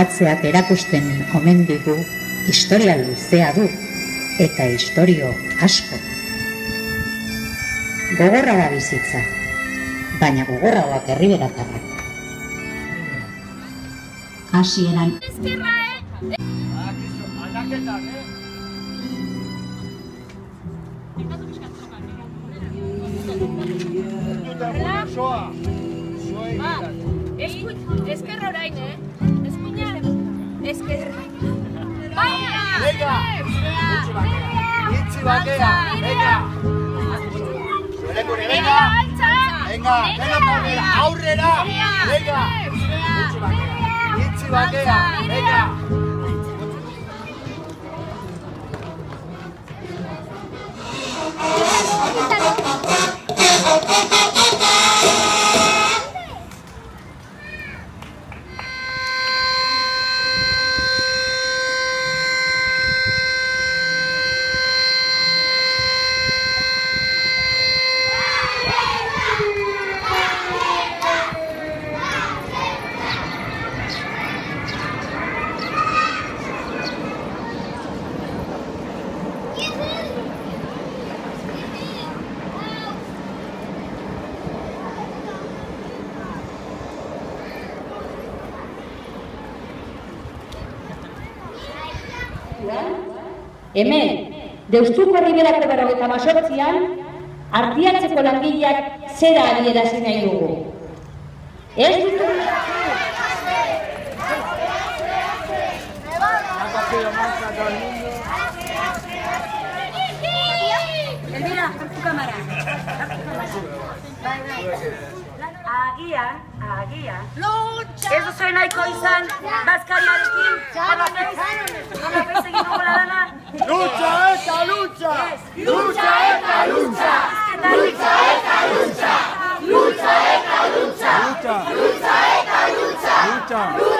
Atzeak erakusten omen digu historia luzea du eta istorio asko. Gogorra da bizitza, baina gogorragoak herriberatarrak. Hasieran Eskerra orain, eskuinaren, eskerra. Venga! Itzi bakea, venga! Venga! Venga, aurrera, aurrera! Venga! Itzi bakea, venga! Hemen, Deustuko Herriberako 58an, Artiatzeko langileak zera adierazi nahi dugu. Ez ditu... Elvira, hartu kamara. Agian, ez duzuen nahiko izan, bazkariarekin, horrapez egin dugola dana. Lucha eta lucha! Lucha eta lucha! Lucha eta lucha! Lucha eta lucha! Lucha eta lucha!